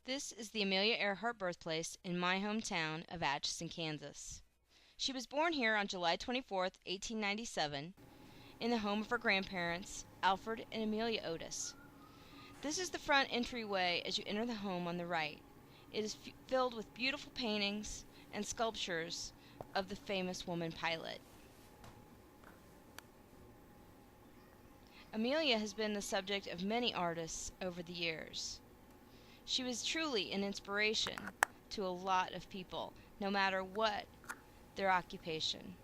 This is the Amelia Earhart birthplace in my hometown of Atchison, Kansas. She was born here on July 24th, 1897, in the home of her grandparents, Alfred and Amelia Otis. This is the front entryway as you enter the home on the right. It is filled with beautiful paintings and sculptures of the famous woman pilot. Amelia has been the subject of many artists over the years. She was truly an inspiration to a lot of people, no matter what their occupation.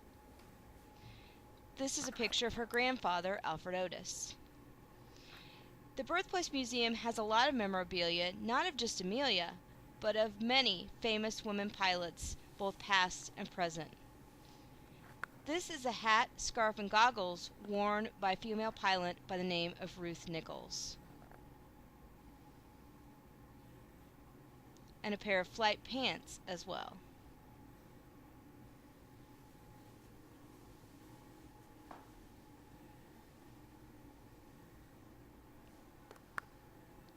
This is a picture of her grandfather, Alfred Otis. The Birthplace Museum has a lot of memorabilia, not of just Amelia, but of many famous women pilots, both past and present. This is a hat, scarf, and goggles worn by a female pilot by the name of Ruth Nichols. And a pair of flight pants as well.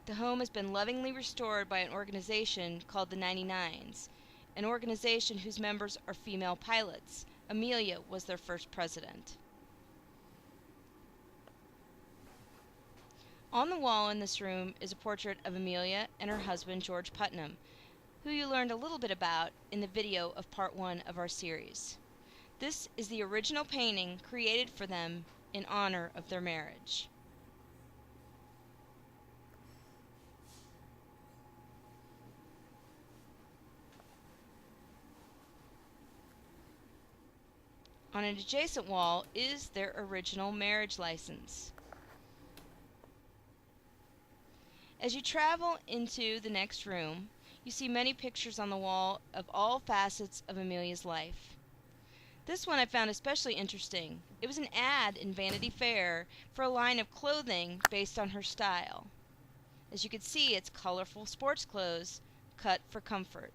The home has been lovingly restored by an organization called the 99s, an organization whose members are female pilots. Amelia was their first president. On the wall in this room is a portrait of Amelia and her husband, George Putnam, who you learned a little bit about in the video of part 1 of our series. This is the original painting created for them in honor of their marriage. On an adjacent wall is their original marriage license. As you travel into the next room, you see many pictures on the wall of all facets of Amelia's life. This one I found especially interesting. It was an ad in Vanity Fair for a line of clothing based on her style. As you can see, it's colorful sports clothes cut for comfort.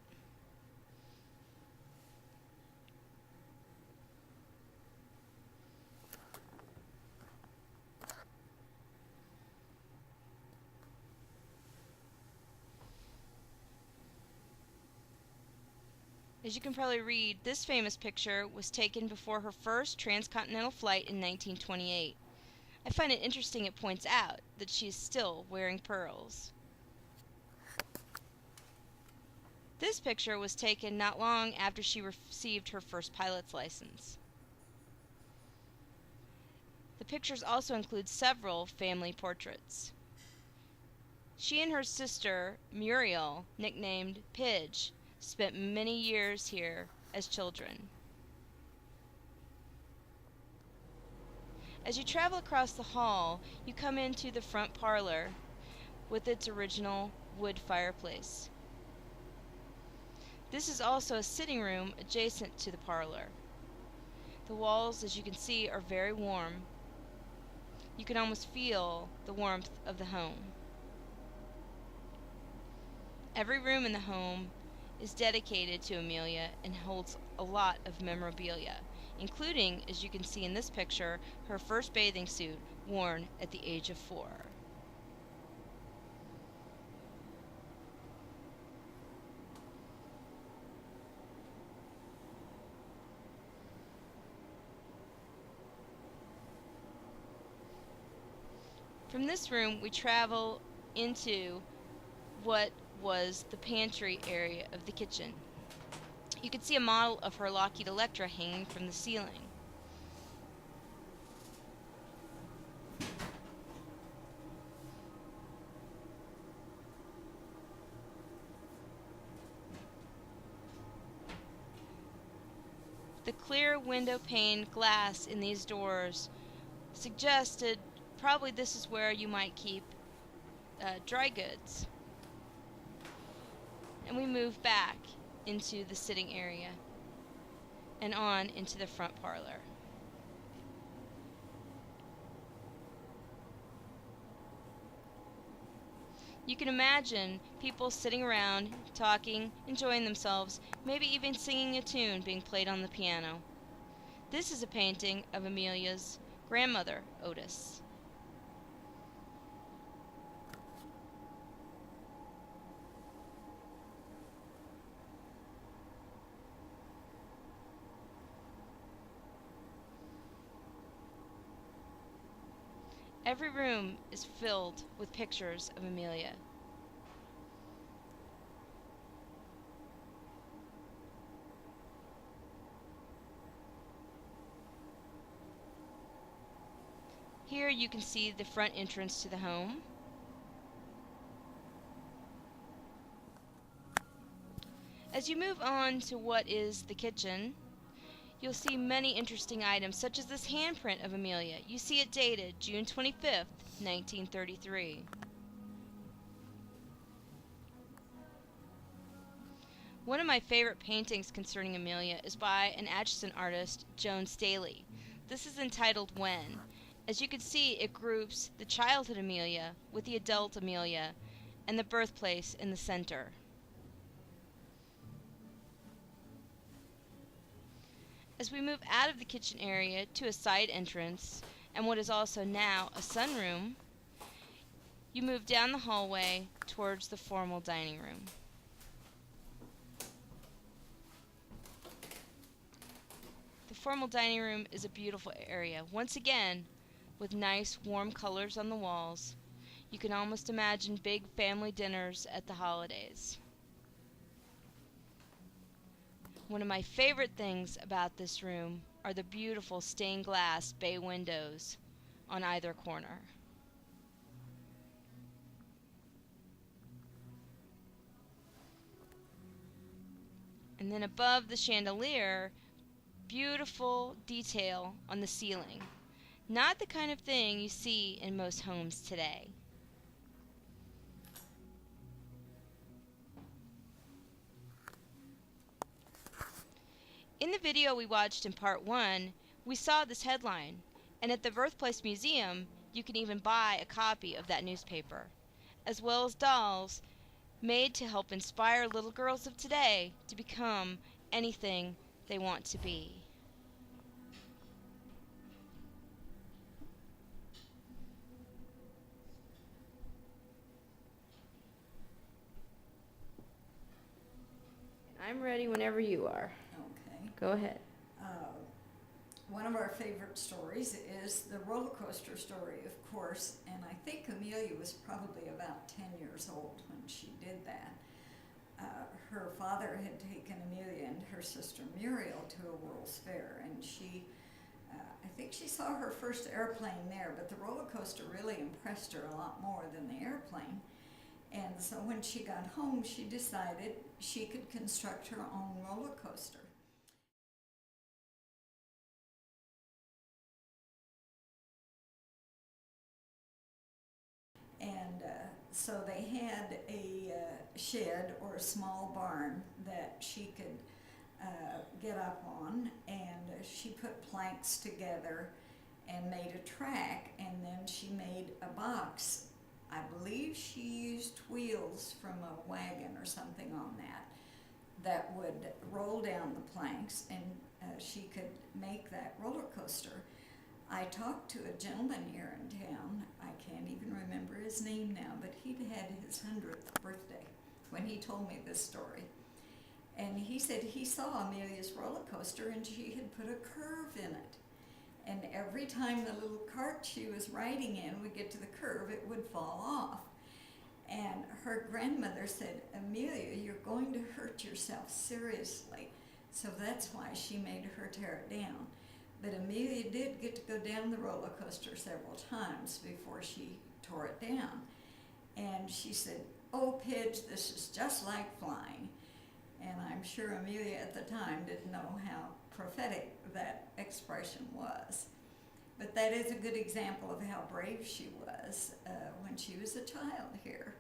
As you can probably read, this famous picture was taken before her first transcontinental flight in 1928. I find it interesting it points out that she is still wearing pearls. This picture was taken not long after she received her first pilot's license. The pictures also include several family portraits. She and her sister, Muriel, nicknamed Pidge, spent many years here as children. As you travel across the hall, you come into the front parlor with its original wood fireplace. This is also a sitting room adjacent to the parlor. The walls, as you can see, are very warm. You can almost feel the warmth of the home. Every room in the home is dedicated to Amelia and holds a lot of memorabilia, including, as you can see in this picture, her first bathing suit worn at the age of 4. From this room, we travel into what was the pantry area of the kitchen. You can see a model of her Lockheed Electra hanging from the ceiling. The clear window pane glass in these doors suggested probably this is where you might keep dry goods. And we move back into the sitting area and on into the front parlor. You can imagine people sitting around, talking, enjoying themselves, maybe even singing a tune being played on the piano. This is a painting of Amelia's grandmother, Otis. Every room is filled with pictures of Amelia. Here you can see the front entrance to the home. As you move on to what is the kitchen, you'll see many interesting items, such as this handprint of Amelia. You see it dated June 25th, 1933. One of my favorite paintings concerning Amelia is by an Atchison artist, Joan Staley. This is entitled When. As you can see, it groups the childhood Amelia with the adult Amelia and the birthplace in the center. As we move out of the kitchen area to a side entrance and what is also now a sunroom, you move down the hallway towards the formal dining room. The formal dining room is a beautiful area, once again with nice warm colors on the walls. You can almost imagine big family dinners at the holidays. One of my favorite things about this room are the beautiful stained glass bay windows on either corner. And then above the chandelier, beautiful detail on the ceiling. Not the kind of thing you see in most homes today. In the video we watched in part 1, we saw this headline, and at the Birthplace Museum, you can even buy a copy of that newspaper, as well as dolls made to help inspire little girls of today to become anything they want to be. I'm ready whenever you are. Okay. Go ahead. One of our favorite stories is the roller coaster story, of course, and I think Amelia was probably about 10 years old when she did that. Her father had taken Amelia and her sister Muriel to a World's Fair, and I think she saw her first airplane there, but the roller coaster really impressed her a lot more than the airplane. And so when she got home, she decided she could construct her own roller coaster. And so they had a shed or a small barn that she could get up on, and she put planks together and made a track, and then she made a box. I believe she used wheels from a wagon or something on that would roll down the planks, and she could make that roller coaster. I talked to a gentleman here in town. I can't even remember his name now, but he'd had his 100th birthday when he told me this story. And he said he saw Amelia's roller coaster and she had put a curve in it. And every time the little cart she was riding in would get to the curve, it would fall off. And her grandmother said, "Amelia, you're going to hurt yourself seriously." So that's why she made her tear it down. But Amelia did get to go down the roller coaster several times before she tore it down. And she said, "Oh, Pidge, this is just like flying." And I'm sure Amelia at the time didn't know how prophetic that expression was. But that is a good example of how brave she was when she was a child here.